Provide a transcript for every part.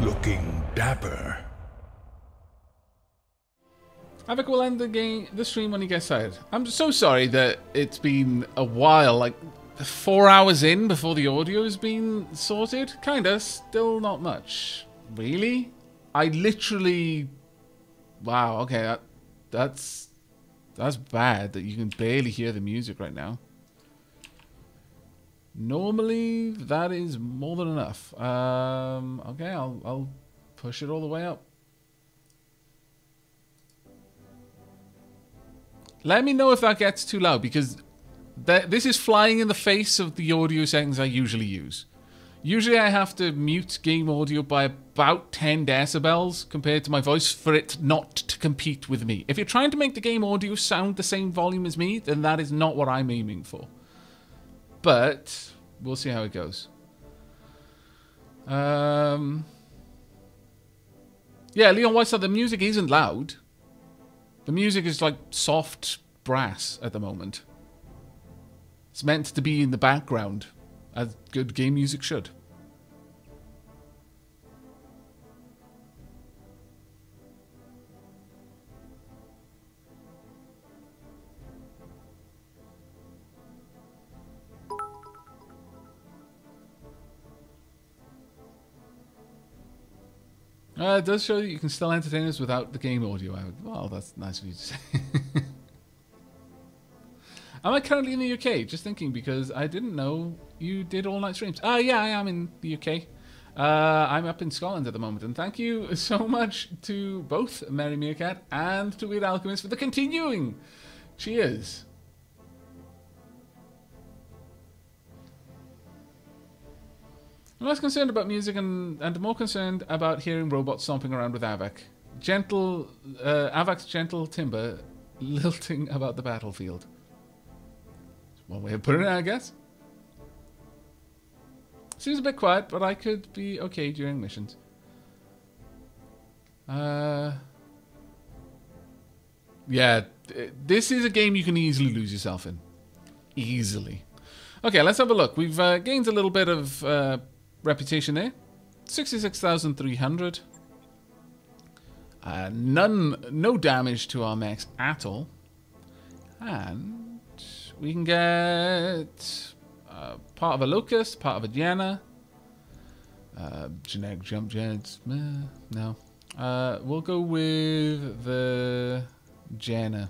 looking dapper. Aavak will end the stream when he gets tired. I'm so sorry that it's been a while, like 4 hours in before the audio has been sorted. Kinda, still not much. Really? I literally... Wow, okay, that's bad that you can barely hear the music right now. Normally, that is more than enough. Okay, I'll push it all the way up. Let me know if that gets too loud, because this is flying in the face of the audio settings I usually use. Usually I have to mute game audio by about 10 decibels compared to my voice for it not to compete with me. If you're trying to make the game audio sound the same volume as me, then that is not what I'm aiming for. But we'll see how it goes. Yeah, Leon White said the music isn't loud. The music is like soft brass at the moment. It's meant to be in the background, as good game music should. It does show that you can still entertain us without the game audio out. Well, that's nice of you to say. Am I currently in the UK? Just thinking, because I didn't know you did all-night streams. Yeah, I am in the UK. I'm up in Scotland at the moment, and thank you so much to both Mary Meerkat and to Weird Alchemist for the continuing cheers. I'm less concerned about music and more concerned about hearing robots stomping around with Aavak. Aavak's gentle timber lilting about the battlefield. One way of putting it, I guess. Seems a bit quiet, but I could be okay during missions. Yeah, this is a game you can easily lose yourself in. Easily. Okay, let's have a look. We've gained a little bit of reputation there. 66,300. No damage to our mechs at all. And we can get part of a locust, part of a Diana. Generic jump jets. No. We'll go with the Jenna.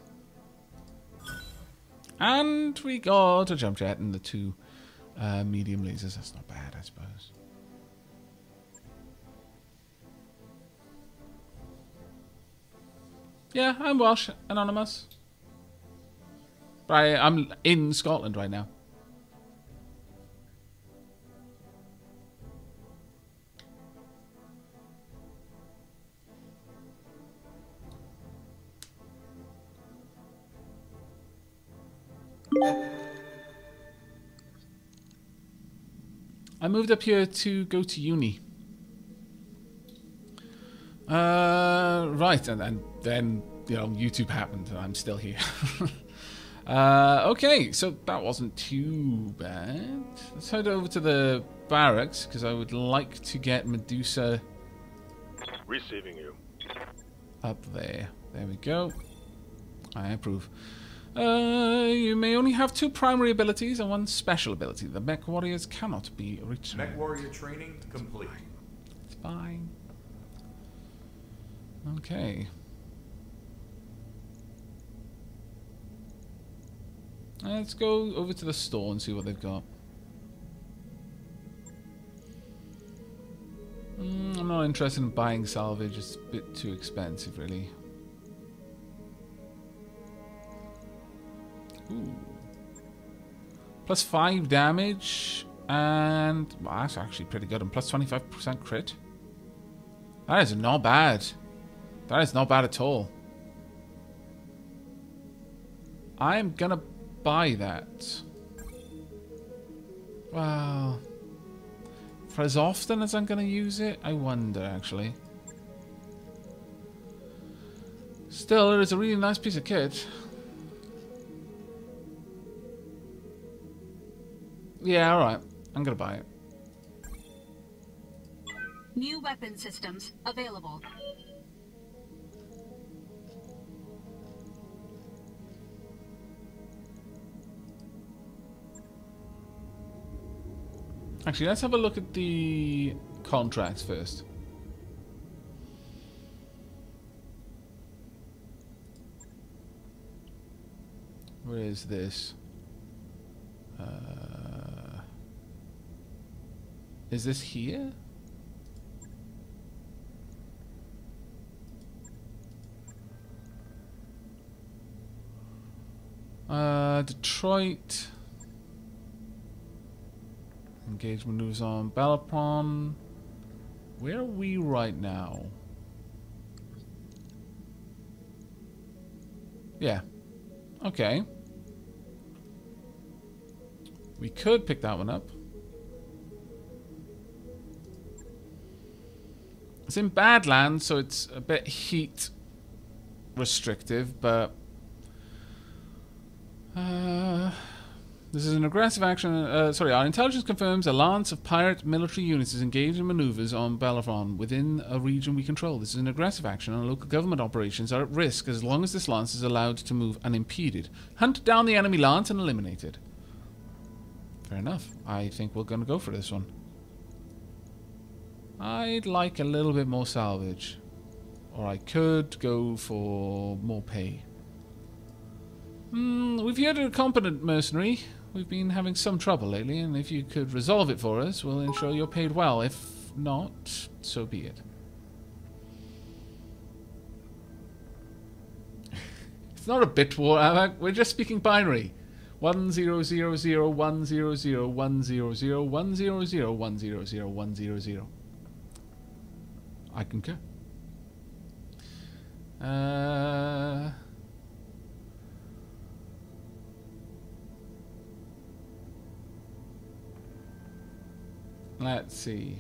And we got a jump jet and the 2 medium lasers. That's not bad, I suppose. Yeah, I'm Welsh, anonymous. But I'm in Scotland right now. I moved up here to go to uni. Right, and then, you know, YouTube happened and I'm still here. Okay, so that wasn't too bad. Let's head over to the barracks, because I would like to get Medusa... Receiving you. Up there. There we go. I approve. You may only have 2 primary abilities and 1 special ability. The MechWarriors cannot be reached. MechWarrior training complete. It's fine. Okay. Let's go over to the store and see what they've got. I'm not interested in buying salvage. It's a bit too expensive, really. Ooh. Plus 5 damage, and well, that's actually pretty good. And plus 25% crit. That is not bad. That is not bad at all. I'm gonna buy that. Wow. For as often as I'm gonna use it, I wonder actually. Still, it is a really nice piece of kit. Yeah, alright. I'm gonna buy it. New weapon systems available. Actually, let's have a look at the contracts first. Where is this? Is this here? Detroit. Engage maneuvers on Balapon. Where are we right now? Yeah. Okay. We could pick that one up. It's in Badlands, so it's a bit heat restrictive, but this is an aggressive action. Our intelligence confirms a lance of pirate military units is engaged in maneuvers on Balafon within a region we control. This is an aggressive action, and local government operations are at risk as long as this lance is allowed to move unimpeded. Hunt down the enemy lance and eliminate it. Fair enough. I think we're going to go for this one. I'd like a little bit more salvage. Or I could go for more pay. We've hired a competent mercenary. We've been having some trouble lately, and if you could resolve it for us, we'll ensure you're paid well. If not, so be it. It's not a bit war, Aavak. We're just speaking binary. 1000100100100100100100. I concur. Let's see.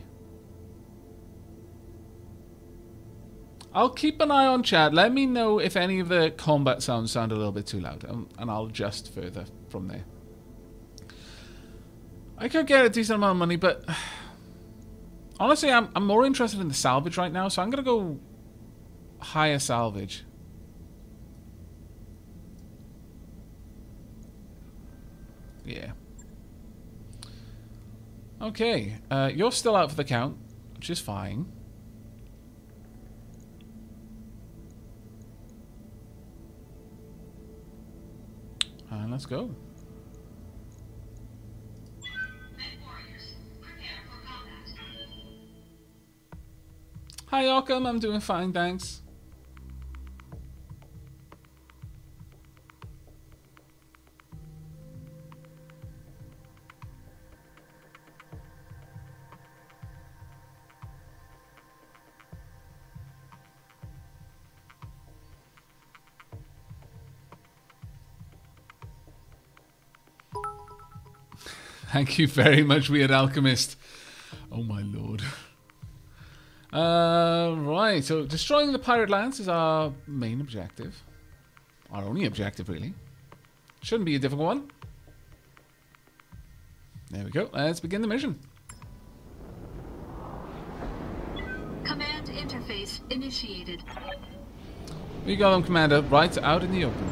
I'll keep an eye on chat. Let me know if any of the combat sounds sound a little bit too loud, and I'll adjust further from there. I could get a decent amount of money, but honestly, I'm more interested in the salvage right now, so I'm gonna go higher salvage. Yeah. Okay, you're still out for the count, which is fine. And let's go. MechWarriors, prepare for combat. Hi, Arkham. I'm doing fine, thanks. Thank you very much, Weird Alchemist. Oh my lord. Right, so destroying the pirate lance is our main objective. Our only objective, really. Shouldn't be a difficult one. There we go. Let's begin the mission. Command interface initiated. We got them, Commander, right out in the open.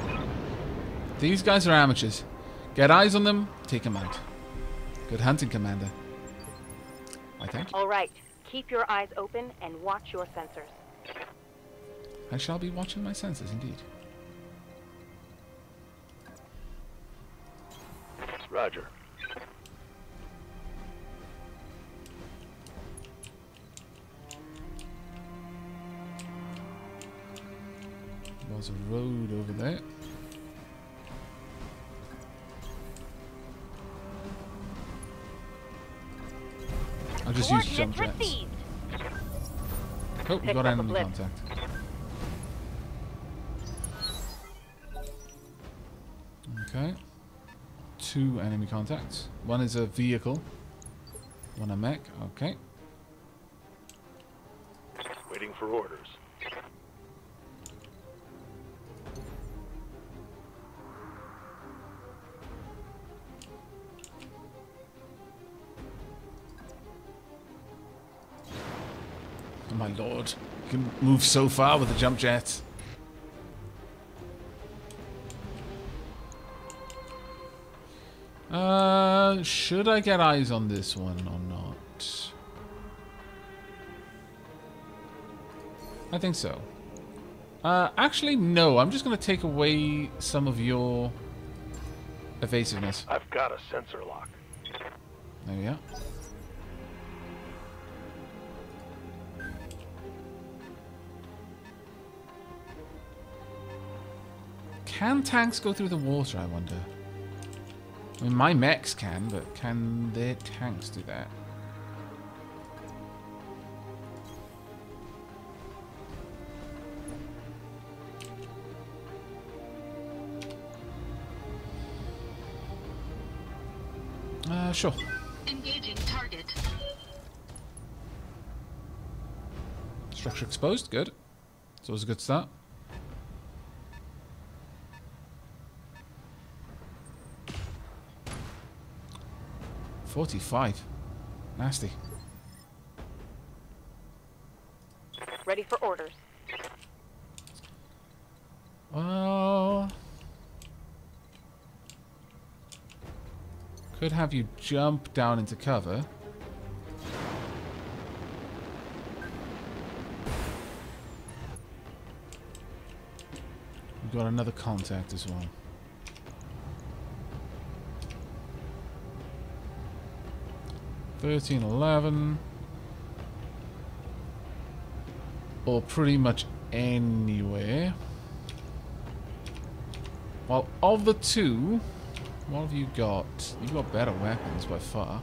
These guys are amateurs. Get eyes on them, take them out. Good hunting, Commander. I thank you. All right. Keep your eyes open and watch your sensors. I shall be watching my senses, indeed. Roger. There's a road over there. I'll just use jump jets. Received. Oh, we got enemy contact. Okay. 2 enemy contacts. One is a vehicle. One a mech. Okay. Waiting for orders. my lord. You can move so far with the jump jet. Should I get eyes on this one or not? I think so. Actually, no. I'm just going to take away some of your evasiveness. I've got a sensor lock. There we are. Can tanks go through the water, I wonder? I mean, my mechs can, but can their tanks do that? Sure. Engaging target. Structure exposed, good. It's always a good start. $45. Nasty. Ready for orders. Well, could have you jump down into cover. We've got another contact as well. $13.11. Or pretty much anywhere. Well, of the two, what have you got? You've got better weapons by far.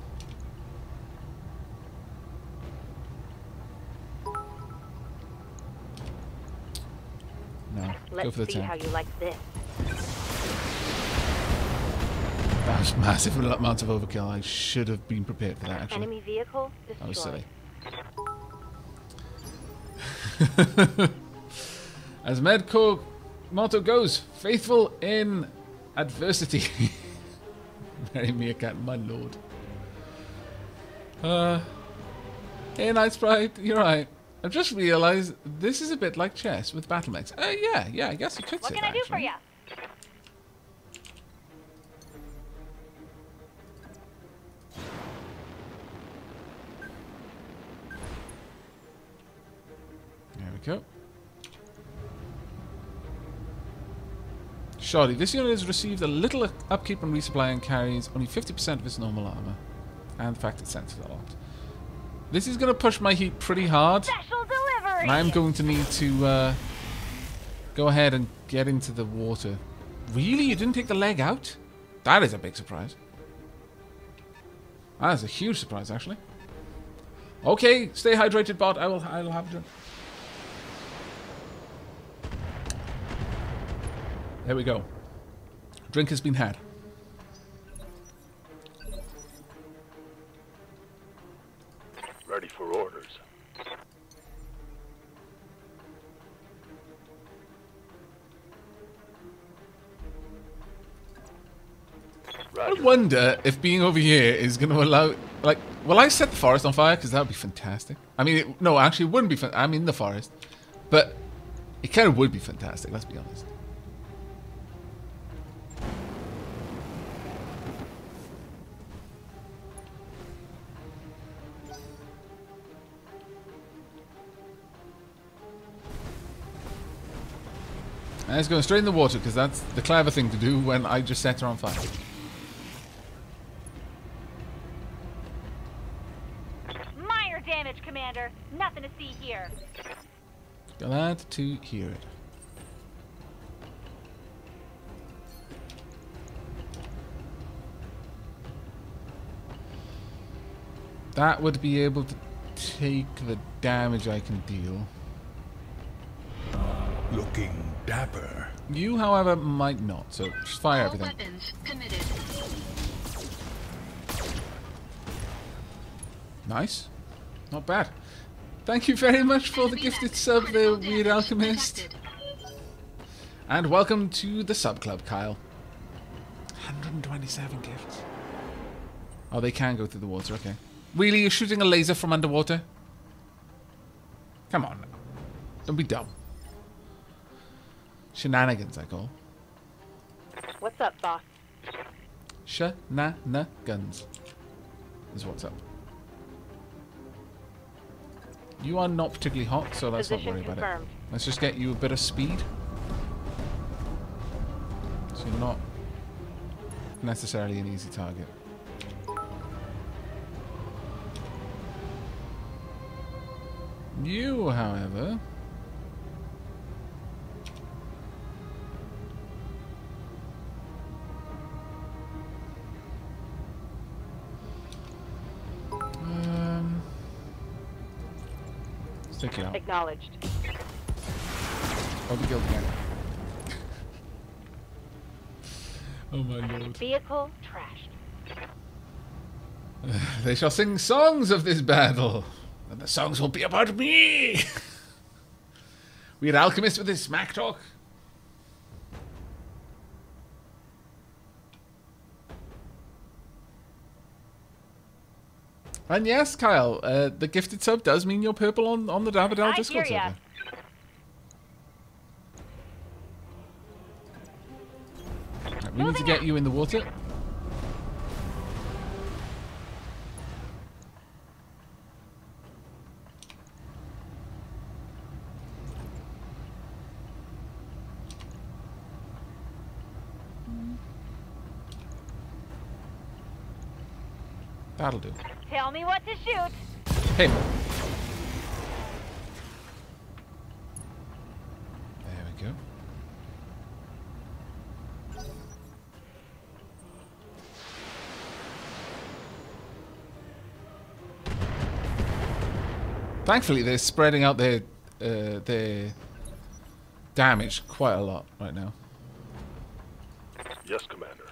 No, go for the 10. Let's see how you like this. That was massive amount of overkill. I should have been prepared for that, actually. Enemy vehicle That was destroyed. silly. As Medco motto goes, faithful in adversity. Very meerkat, my lord. Hey, Night Sprite, you're right. I've just realised this is a bit like chess with BattleMechs. Yeah, I guess you could What say can that, I do for actually. you? There we go. Shoddy. This unit has received a little upkeep and resupply and carries only 50% of its normal armor. And the fact it's sensitive a lot. This is going to push my heat pretty hard. Special delivery! And I'm going to need to go ahead and get into the water. Really? You didn't take the leg out? That is a big surprise. That is a huge surprise, actually. Okay, stay hydrated, bot. I'll have a drink. There we go. Drink has been had. Ready for orders. I Roger. wonder if being over here is going to allow... Like, will I set the forest on fire? Because that would be fantastic. I mean, no, actually it wouldn't be... I'm in the forest. But it kind of would be fantastic, let's be honest. And it's going straight in the water, because that's the clever thing to do when I just set her on fire. Minor damage, Commander. Nothing to see here. Glad to hear it. That would be able to take the damage I can deal. Looking dapper. You, however, might not, so just fire All everything. weapons committed. Nice. Not bad. Thank you very much for the gifted sub there, Critical Weird damage Alchemist. detected. And welcome to the sub club, Kyle. 127 gifts. Oh, they can go through the water, okay. Really, you're shooting a laser from underwater? Come on now. Don't be dumb. Shenanigans, I call. What's up, boss? Shenanigans is what's up. You are not particularly hot, so let's not Position worry about it. confirmed. Let's just get you a bit of speed. So you're not necessarily an easy target. You, however... let's take you out. Acknowledged. I'll be guilty again. Oh my lord. Vehicle trashed. They shall sing songs of this battle, and the songs will be about me. We're alchemists with this smack talk. And yes, Kyle, the gifted sub does mean you're purple on the Davidel I Discord hear ya. server. Right, we need to get you in the water. That'll do. Tell me what to shoot. Hey, man. There we go. Thankfully, they're spreading out their damage quite a lot right now. Yes, Commander.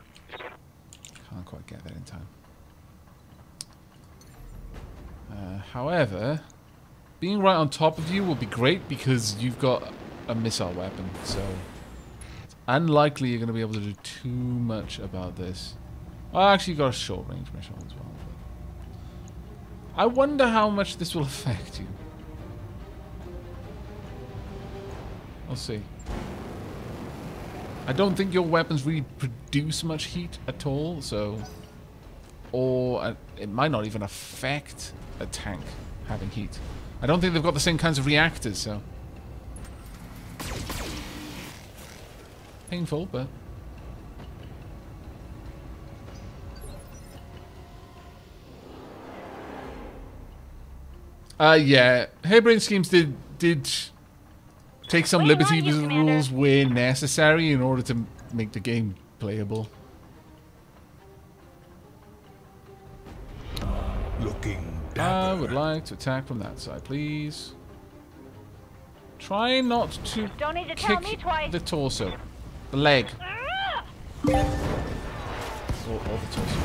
Can't quite get that in time. However, being right on top of you will be great because you've got a missile weapon, so it's unlikely you're going to be able to do too much about this. Well, actually, you've got a short-range missile as well. But I wonder how much this will affect you. We'll see. I don't think your weapons really produce much heat at all, so... Or it might not even affect a tank having heat. I don't think they've got the same kinds of reactors, so... Painful, but... yeah. Harebrained Schemes did take some What do you liberty want, with the Commander? rules where necessary in order to make the game playable. Looking I dapper. would like to attack from that side, please. Try not to Don't need to tell me kick twice. the torso. The leg. Ah! Or the torso.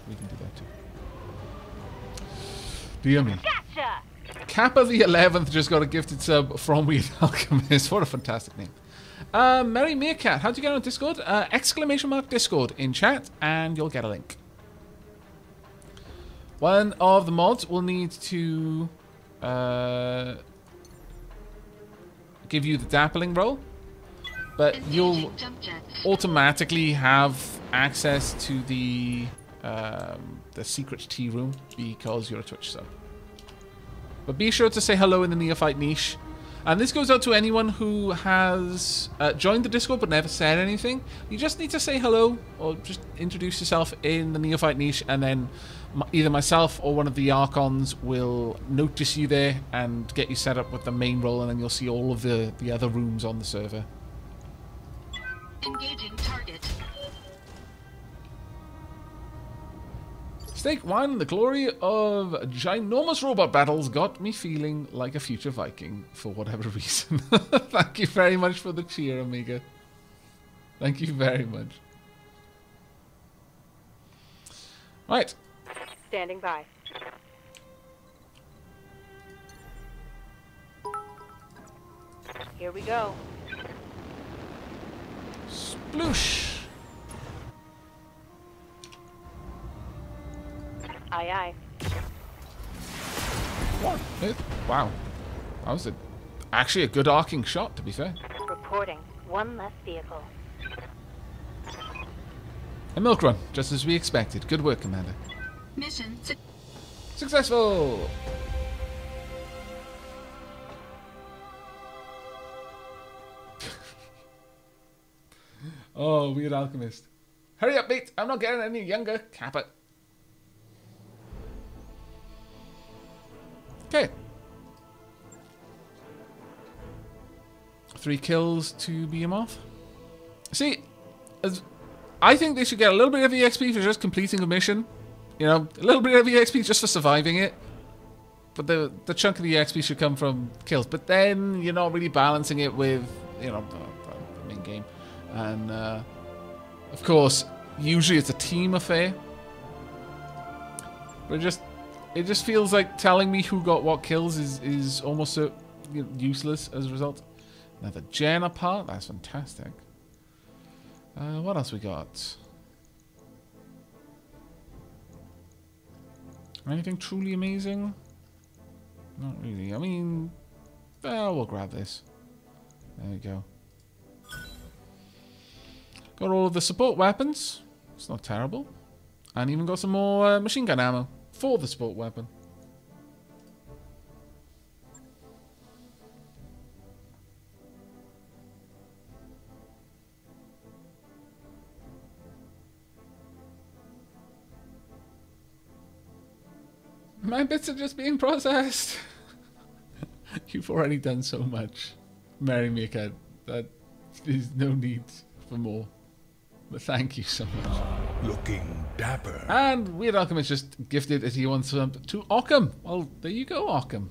We can do that too. Dear me. Gotcha. Kappa the 11th just got a gifted sub from Weird Alchemist. What a fantastic name. Merry Meerkat, how'd you get on Discord? ! Discord in chat, and you'll get a link. One of the mods will need to give you the dappling roll, but you'll Engaging jump jets. automatically have access to the secret tea room because you're a Twitch sub. But be sure to say hello in the neophyte niche. And this goes out to anyone who has joined the Discord but never said anything. You just need to say hello or just introduce yourself in the neophyte niche, and then either myself or one of the Archons will notice you there and get you set up with the main role, and then you'll see all of the other rooms on the server. Engaging target. Steak wine, the glory of ginormous robot battles got me feeling like a future Viking for whatever reason. Thank you very much for the cheer, Amiga. Thank you very much. Right. Standing by. Here we go. Sploosh. Aye, aye. Wow. That was actually a good arcing shot, to be fair. Reporting. One less vehicle. A milk run, just as we expected. Good work, Commander. Mission Successful! Oh, weird alchemist. Hurry up, mate! I'm not getting any younger. Cap it. Okay. 3 kills to beat him off. See, I think they should get a little bit of EXP for just completing a mission. You know, a little bit of EXP just for surviving it. But the chunk of the EXP should come from kills. But then you're not really balancing it with, you know, the main game. And, of course, usually it's a team affair. But it just feels like telling me who got what kills is almost useless as a result. Another Jenna part. That's fantastic. What else we got? Anything truly amazing? Not really. I mean, we'll grab this. There we go. Got all of the support weapons. It's not terrible. And even got some more machine gun ammo for the support weapon. My bits are just being processed. You've already done so much. Marry me, kid. That there's no need for more. But thank you so much. Looking dapper. And Weird Alchemist just gifted a T1 sub to Occam. Well, there you go, Occam.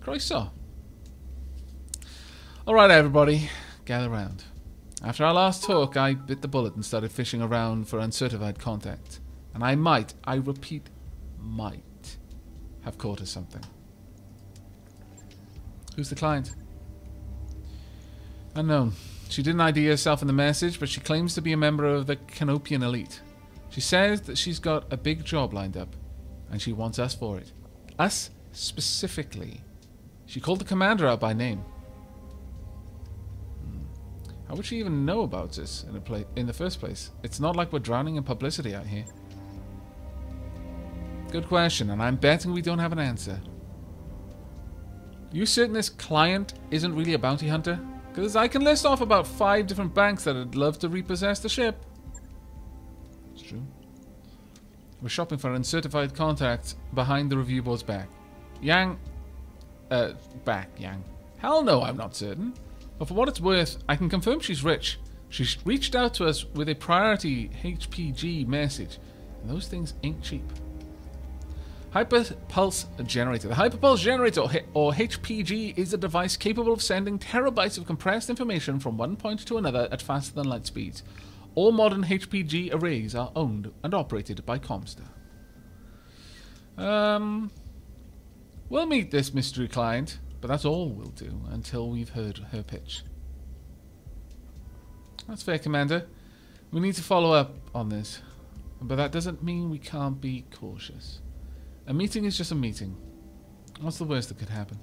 Christ so. Alright, everybody. Gather round. After our last talk, I bit the bullet and started fishing around for uncertified contact. And I repeat, might have caught us something. Who's the client? Unknown. She didn't ID herself in the message, but she claims to be a member of the Canopian elite. She says that she's got a big job lined up, and she wants us for it. Us specifically. She called the commander out by name. How would she even know about us in the first place? It's not like we're drowning in publicity out here. Good question, and I'm betting we don't have an answer. You certain this client isn't really a bounty hunter? Because I can list off about 5 different banks that would love to repossess the ship. It's true. We're shopping for uncertified contacts behind the review board's back. Yang. Hell no, I'm not certain. But for what it's worth, I can confirm she's rich. She's reached out to us with a priority HPG message. And those things ain't cheap. Hyperpulse Generator. The Hyperpulse Generator, or HPG, is a device capable of sending terabytes of compressed information from one point to another at faster than light speeds. All modern HPG arrays are owned and operated by Comstar. We'll meet this mystery client, but that's all we'll do until we've heard her pitch. That's fair, Commander. We need to follow up on this, but that doesn't mean we can't be cautious. A meeting is just a meeting. What's the worst that could happen?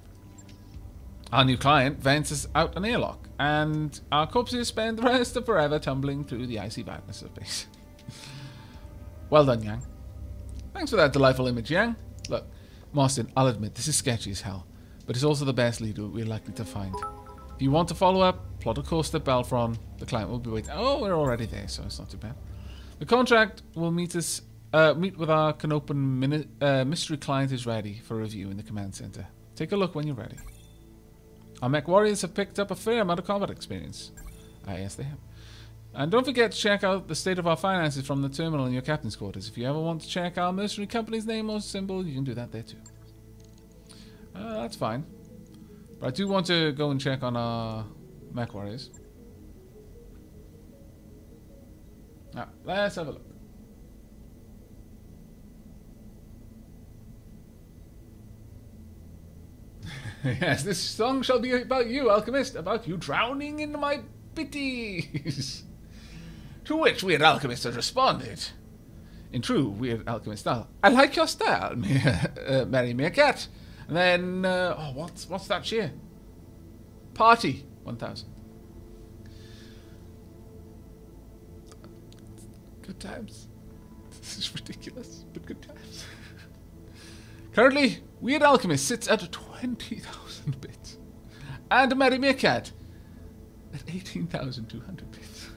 Our new client vents us out an airlock, and our corpses spend the rest of forever tumbling through the icy badness of space. Well done, Yang. Thanks for that delightful image, Yang. Look, Marston, I'll admit, this is sketchy as hell, but it's also the best leader we're likely to find. If you want to follow up, plot a course to Belfron. The client will be waiting. Oh, we're already there, so it's not too bad. The contract will meet with our Canopian mystery client is ready for review in the command center. Take a look when you're ready. Our MechWarriors have picked up a fair amount of combat experience. Yes, they have. And don't forget to check out the state of our finances from the terminal in your captain's quarters. If you ever want to check our mercenary company's name or symbol, you can do that there too. That's fine. But I do want to go and check on our MechWarriors. Now, let's have a look. Yes, this song shall be about you, Alchemist, about you drowning in my pities. To which Weird Alchemist has responded, in true Weird Alchemist style, I like your style, Merry Meerkat. And then, oh, what's that cheer? Party, 1,000. Good times. This is ridiculous, but good times. Currently, Weird Alchemist sits at 20,000 bits. And Merry Meerkat at 18,200 bits.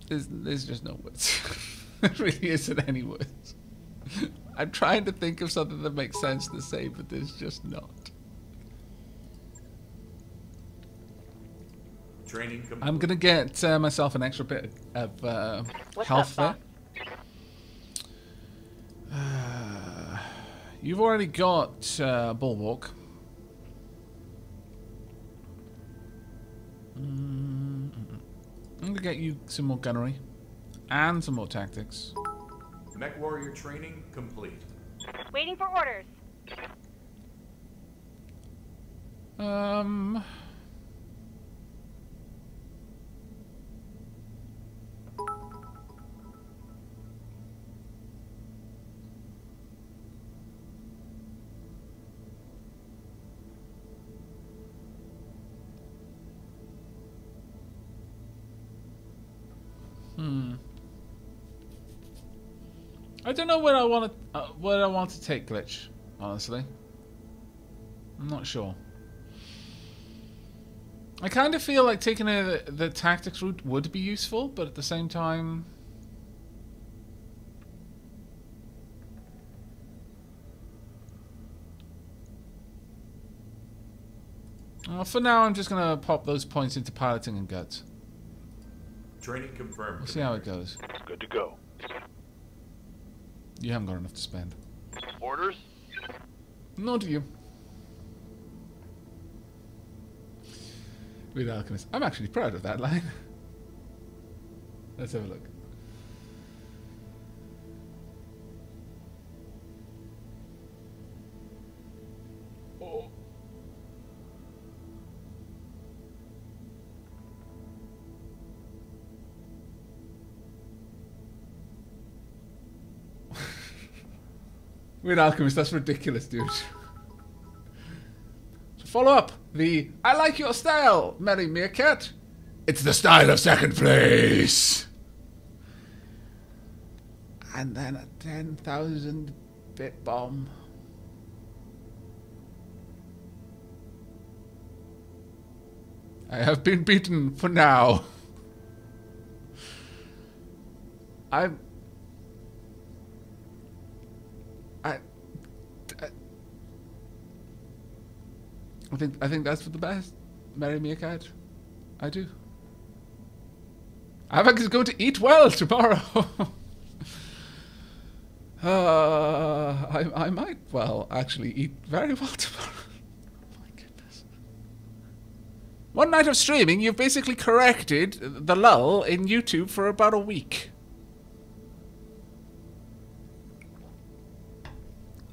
There's just no words. There really isn't any words. I'm trying to think of something that makes sense to say, but there's just not. Training complete. I'm gonna get myself an extra bit of health there. You've already got Bulwark. I'm gonna get you some more gunnery and some more tactics. MechWarrior training complete. Waiting for orders. I don't know where I want to take Glitch, honestly. I'm not sure. I kind of feel like taking the tactics route would be useful, but at the same time, for now, I'm just gonna pop those points into piloting and guts. Training confirmed. We'll see how it goes. Good to go. You haven't got enough to spend. Orders? Nor do you. With Alchemist. I'm actually proud of that line. Let's have a look. Oh. With Alchemist, that's ridiculous, dude. So follow up the I like your style, Merry Meerkat. It's the style of second place. And then a 10,000 bit bomb. I have been beaten for now. I think that's for the best. Marry me a cat. I do. Aavak is going to eat well tomorrow. I might, well, actually eat very well tomorrow. My goodness. One night of streaming, you've basically corrected the lull in YouTube for about a week.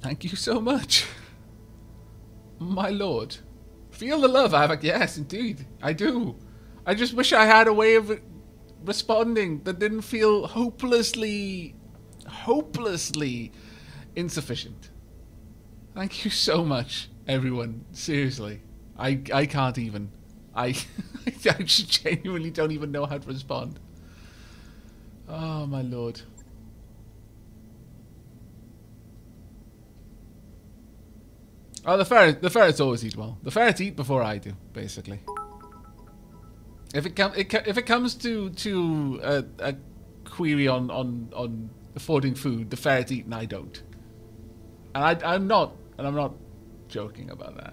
Thank you so much. My lord. Feel the love, Aavak. Yes, indeed. I do. I just wish I had a way of responding that didn't feel hopelessly insufficient. Thank you so much, everyone. Seriously. I can't even. I genuinely don't even know how to respond. Oh, my lord. Oh, the ferrets always eat well. The ferrets eat before I do, basically. If it comes to a query on affording food, the ferrets eat and I don't. And I'm not joking about that,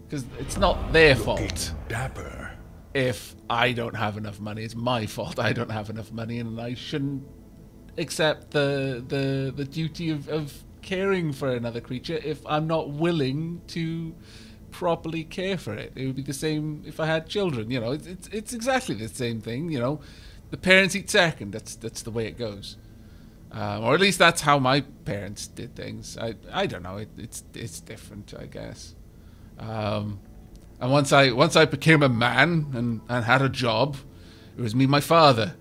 because it's not their fault. Dapper. If I don't have enough money, it's my fault. I don't have enough money, and I shouldn't accept the duty of caring for another creature if I'm not willing to properly care for it. It would be the same if I had children. You know, it's exactly the same thing. You know, the parents eat second. That's the way it goes, or at least that's how my parents did things. I don't know. It's different, I guess. And once I became a man and had a job, It was me and my father.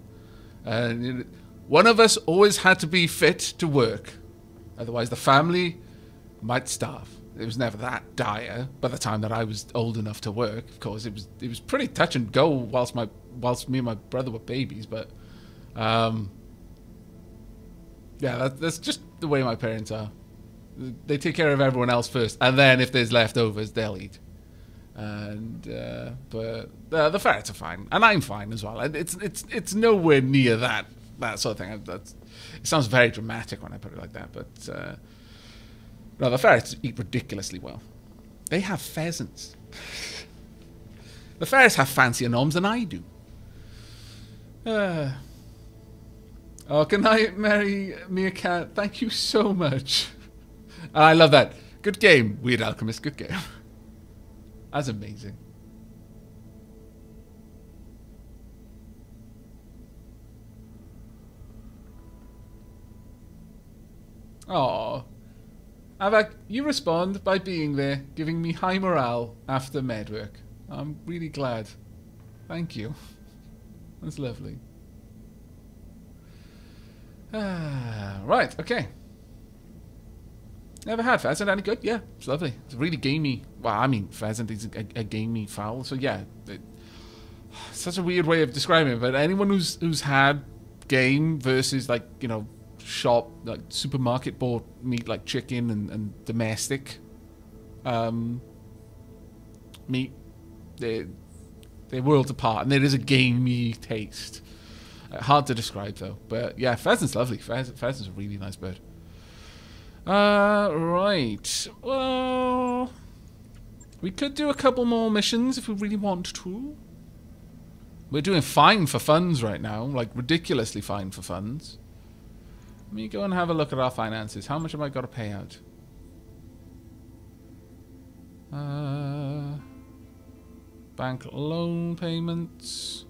And one of us always had to be fit to work. Otherwise, the family might starve. It was never that dire by the time that I was old enough to work. Of course, it was pretty touch and go whilst me and my brother were babies. But yeah, that's just the way my parents are. They take care of everyone else first, and then if there's leftovers, they'll eat. And but the ferrets are fine, and I'm fine as well. And it's nowhere near that sort of thing. It sounds very dramatic when I put it like that, but no, the ferrets eat ridiculously well. They have pheasants. The ferrets have fancier noms than I do. Oh, can I marry me a cat? Thank you so much. I love that. Good game, Weird Alchemist. Good game. That's amazing. Oh, Aavak, you respond by being there, giving me high morale after med work. I'm really glad. Thank you. That's lovely. Right, okay. Never had pheasant. Any good? Yeah, it's lovely. It's really gamey. Well, I mean, pheasant is a gamey fowl, so yeah. Such a weird way of describing it, but anyone who's had game versus, like, you know, shop, like supermarket bought meat like chicken and domestic meat, they're worlds apart, and there is a gamey taste. Hard to describe though, but yeah, pheasant's lovely. Pheasant's a really nice bird. Right. Well, we could do a couple more missions if we really want to. We're doing fine for funds right now, like ridiculously fine for funds. Let me go and have a look at our finances. How much have I got to pay out? Bank loan payments.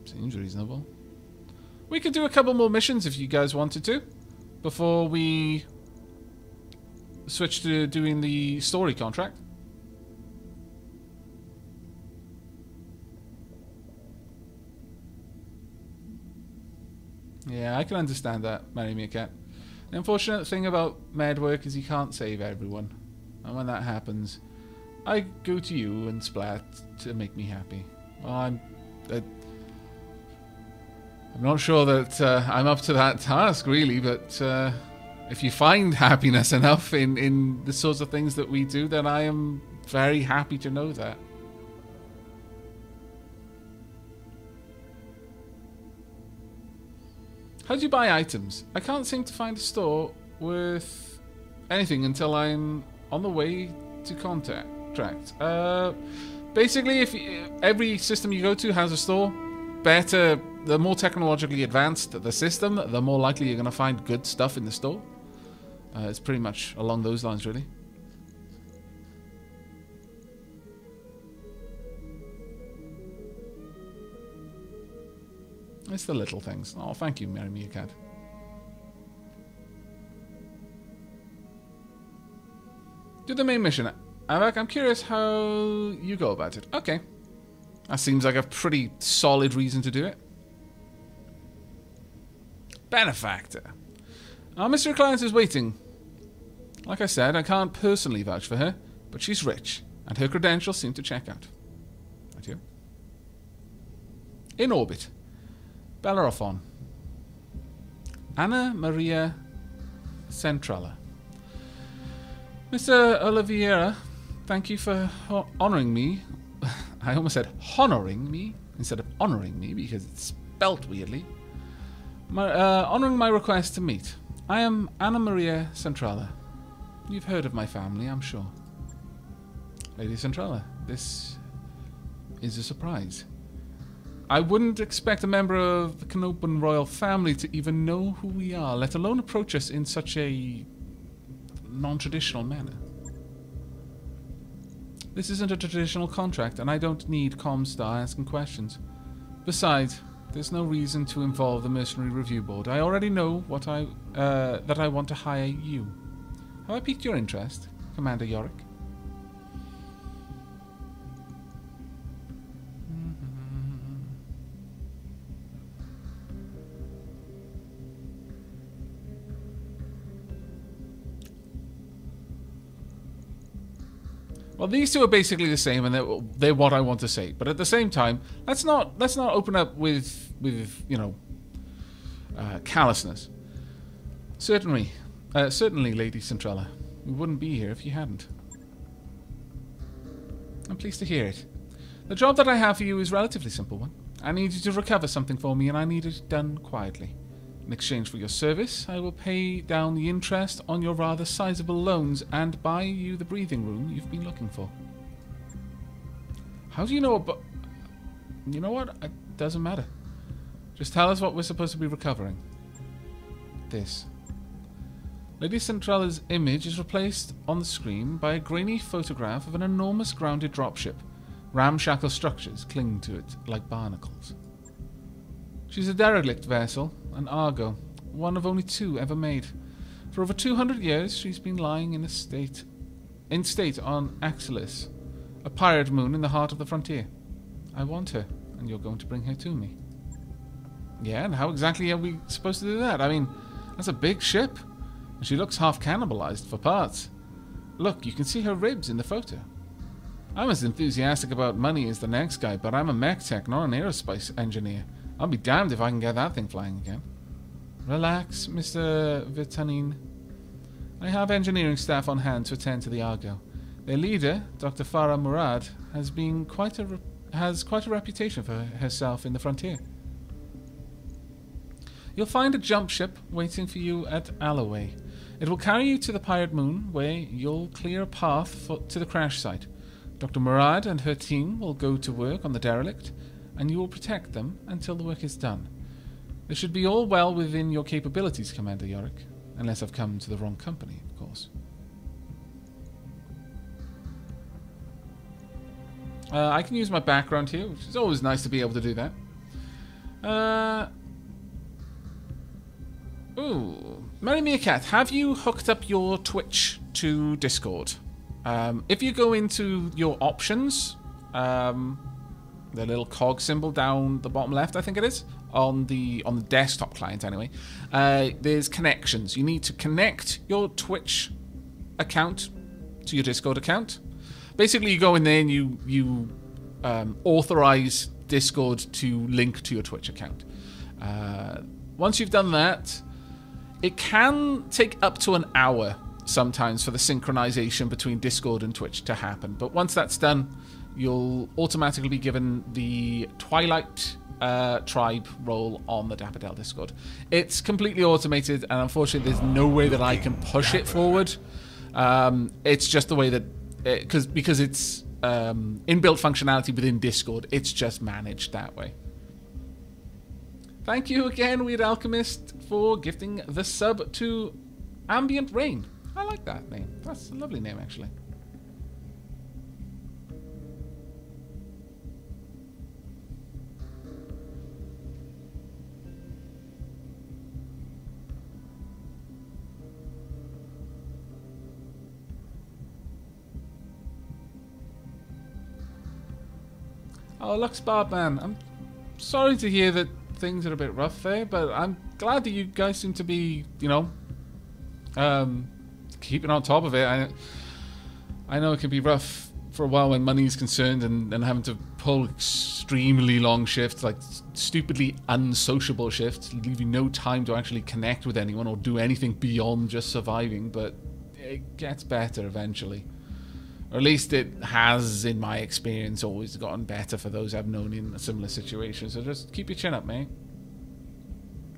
Seems reasonable. We could do a couple more missions if you guys wanted to, before we switch to doing the story contract. Yeah, I can understand that, Marry Me a Cat. The unfortunate thing about med work is you can't save everyone. And when that happens, I go to you and Splat to make me happy. Well, I'm not sure that I'm up to that task, really, but if you find happiness enough in the sorts of things that we do, then I am very happy to know that. How do you buy items? I can't seem to find a store with anything until I'm on the way to contract. Basically, if every system you go to has a store, the more technologically advanced the system, the more likely you're going to find good stuff in the store. It's pretty much along those lines, really. It's the little things. Oh, thank you, Marry Me a Cat. Do the main mission. Aavak, I'm curious how you go about it. Okay. That seems like a pretty solid reason to do it. Benefactor. Our mystery client is waiting. Like I said, I can't personally vouch for her, but she's rich, and her credentials seem to check out. Right here. In orbit. Bellerophon. Anna Maria Centrala. Mr. Oliveira, thank you for honoring me. I almost said honoring me instead of honoring me because it's spelt weirdly. Honoring my request to meet. I am Anna Maria Centrala. You've heard of my family, I'm sure. Lady Centrala, this is a surprise. I wouldn't expect a member of the Knopen royal family to even know who we are, let alone approach us in such a non-traditional manner. This isn't a traditional contract, and I don't need Comstar asking questions. Besides, there's no reason to involve the Mercenary Review Board. I already know what that I want to hire you. Have I piqued your interest, Commander Yorick? Well, these two are basically the same, and they're what I want to say. But at the same time, let's not open up with you know, callousness. Certainly, Lady Centrella, we wouldn't be here if you hadn't. I'm pleased to hear it. The job that I have for you is a relatively simple one. I need you to recover something for me, and I need it done quietly. In exchange for your service, I will pay down the interest on your rather sizable loans and buy you the breathing room you've been looking for. How do you know about... You know what? It doesn't matter. Just tell us what we're supposed to be recovering. This. Lady Centralla's image is replaced on the screen by a grainy photograph of an enormous grounded dropship. Ramshackle structures cling to it like barnacles. She's a derelict vessel, an Argo, one of only 2 ever made. For over 200 years, she's been lying in state on Axilis, a pirate moon in the heart of the frontier. I want her, and you're going to bring her to me. Yeah, and how exactly are we supposed to do that? I mean, that's a big ship, and she looks half cannibalized for parts. Look, you can see her ribs in the photo. I'm as enthusiastic about money as the next guy, but I'm a mech tech, not an aerospace engineer. I'll be damned if I can get that thing flying again. Relax, Mr. Vitanin. I have engineering staff on hand to attend to the Argo. Their leader, Dr. Farah Murad, has quite a reputation for herself in the frontier. You'll find a jump ship waiting for you at Alloway. It will carry you to the pirate moon, where you'll clear a path to the crash site. Dr. Murad and her team will go to work on the derelict, and you will protect them until the work is done. This should be all well within your capabilities, Commander Yorick. Unless I've come to the wrong company, of course. I can use my background here, which is always nice to be able to do that. Ooh. Marry Me a Cat, have you hooked up your Twitch to Discord? If you go into your options, the little cog symbol down the bottom left, I think it is, on the desktop client anyway, there's connections. You need to connect your Twitch account to your Discord account. Basically, you go in there and you authorize Discord to link to your Twitch account. Once you've done that, it can take up to an hour sometimes for the synchronization between Discord and Twitch to happen. But once that's done, you'll automatically be given the Twilight Tribe role on the Dapperdale Discord. It's completely automated, and unfortunately there's no way that I can push it forward. It's just the way that... because it's inbuilt functionality within Discord, it's just managed that way. Thank you again, Weird Alchemist, for gifting the sub to Ambient Rain. I like that name. That's a lovely name, actually. Oh, Lux Barbman, I'm sorry to hear that things are a bit rough there, but I'm glad that you guys seem to be, you know, keeping on top of it. I know it can be rough for a while when money is concerned and having to pull extremely long shifts, like stupidly unsociable shifts, leaving no time to actually connect with anyone or do anything beyond just surviving, but it gets better eventually. Or at least it has, in my experience, always gotten better for those I've known in a similar situation. So just keep your chin up, mate.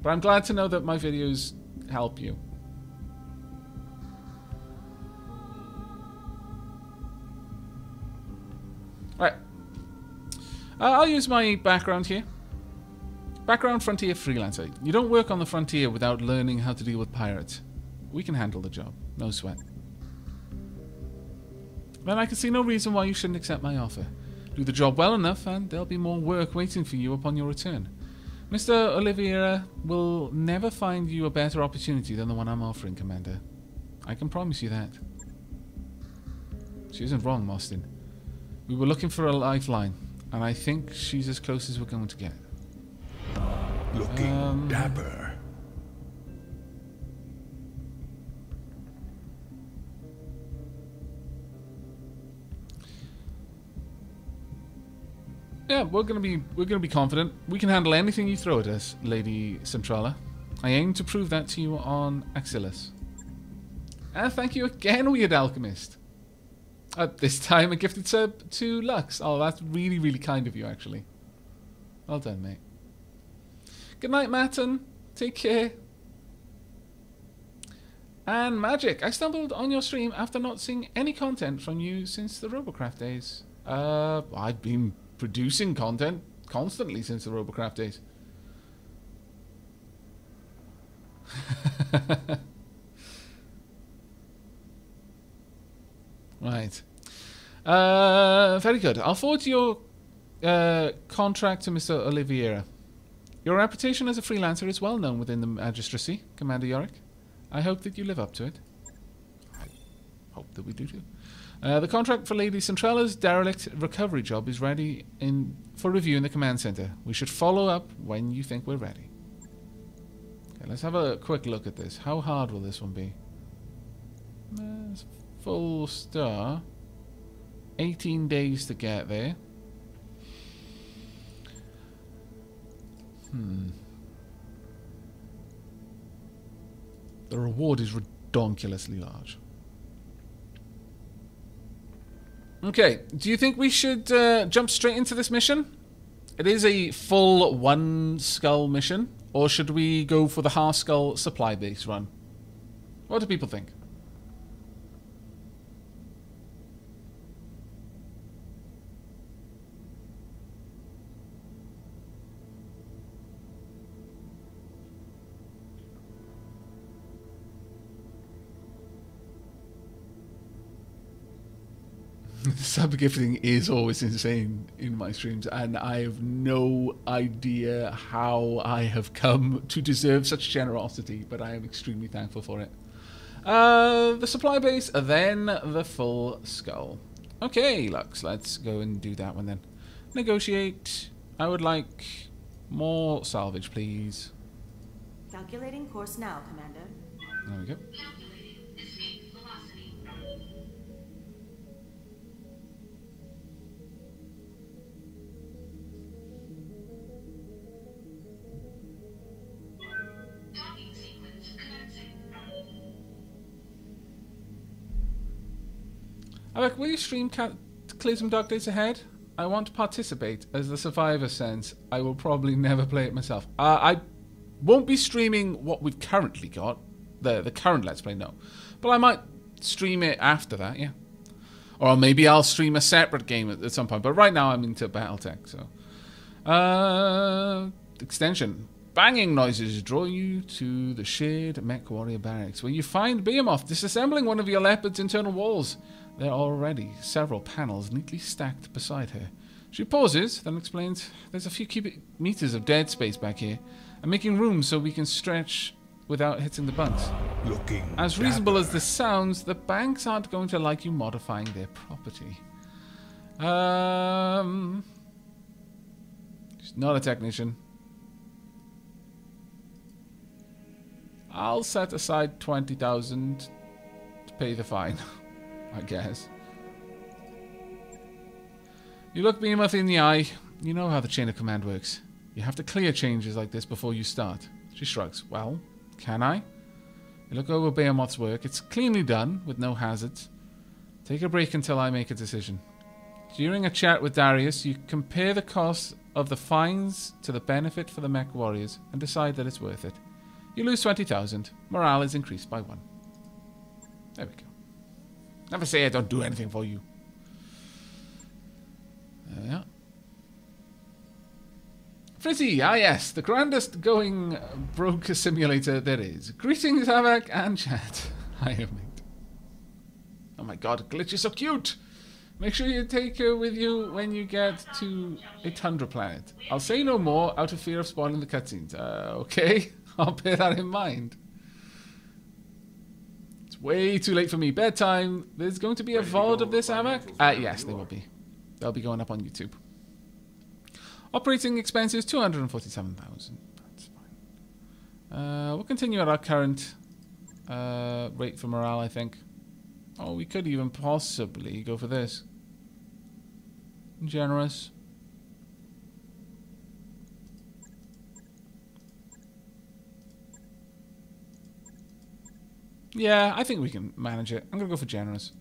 But I'm glad to know that my videos help you. Alright. I'll use my background here. Background Frontier Freelancer. You don't work on the frontier without learning how to deal with pirates. We can handle the job. No sweat. Then I can see no reason why you shouldn't accept my offer. Do the job well enough and there'll be more work waiting for you upon your return. Mr. Oliveira will never find you a better opportunity than the one I'm offering, Commander. I can promise you that. She isn't wrong, Mostyn. We were looking for a lifeline, and I think she's as close as we're going to get. Looking dapper. Yeah, we're gonna be confident. We can handle anything you throw at us, Lady Centrala. I aim to prove that to you on Axillus. And thank you again, Weird Alchemist. This time a gifted sub to Lux. Oh, that's really, really kind of you, actually. Well done, mate. Good night, Matten. Take care. And Magic, I stumbled on your stream after not seeing any content from you since the Robocraft days. I've been producing content constantly since the Robocraft days. Right. Very good. I'll forward your contract to Mr. Oliveira. Your reputation as a freelancer is well known within the magistracy, Commander Yorick. I hope that you live up to it. I hope that we do too. The contract for Lady Centrala's derelict recovery job is ready for review in the command center. We should follow up when you think we're ready. Okay, let's have a quick look at this. How hard will this one be? Full star. 18 days to get there. The reward is redonkulously large. Okay, do you think we should jump straight into this mission? It is a full one skull mission, or should we go for the half skull supply base run? What do people think? Sub gifting is always insane in my streams, and I have no idea how I have come to deserve such generosity, but I am extremely thankful for it. The supply base, then the full skull. Okay, Lux, let's go and do that one then. Negotiate. I would like more salvage, please. Calculating course now, Commander. There we go. Aavak, will you stream Cataclysm Dark Days Ahead? I want to participate as the survivor sense. I will probably never play it myself. I won't be streaming what we've currently got. The current Let's Play, no. But I might stream it after that, yeah. Or maybe I'll stream a separate game at some point. But right now I'm into BattleTech, so. Extension. Banging noises draw you to the shared MechWarrior barracks, where you find Behemoth disassembling one of your leopard's internal walls. There are already several panels neatly stacked beside her. She pauses, then explains, there's a few cubic meters of dead space back here. I'm making room so we can stretch without hitting the bunks. Looking As reasonable as this sounds, the banks aren't going to like you modifying their property. She's not a technician. I'll set aside 20,000 to pay the fine, I guess. You look Behemoth in the eye. You know how the chain of command works. You have to clear changes like this before you start. She shrugs. Well, can I? You look over Behemoth's work. It's cleanly done, with no hazards. Take a break until I make a decision. During a chat with Darius, you compare the cost of the fines to the benefit for the MechWarriors and decide that it's worth it. You lose 20,000. Morale is increased by 1. There we go. Never say I don't do anything for you. Yeah. Frizzy, ah yes, the grandest going broke simulator there is. Greetings, Aavak and chat. Hi, mate. Oh my god, Glitch is so cute. Make sure you take her with you when you get to a tundra planet. I'll say no more out of fear of spoiling the cutscenes. Okay. I'll bear that in mind. It's way too late for me. Bedtime. There's going to be a VOD of this, Aavak? Yes, there will be. They'll be going up on YouTube. Operating expenses, 247,000. That's fine. We'll continue at our current rate for morale, I think. Oh, we could even possibly go for this. Generous. Yeah, I think we can manage it. I'm going to go for generous.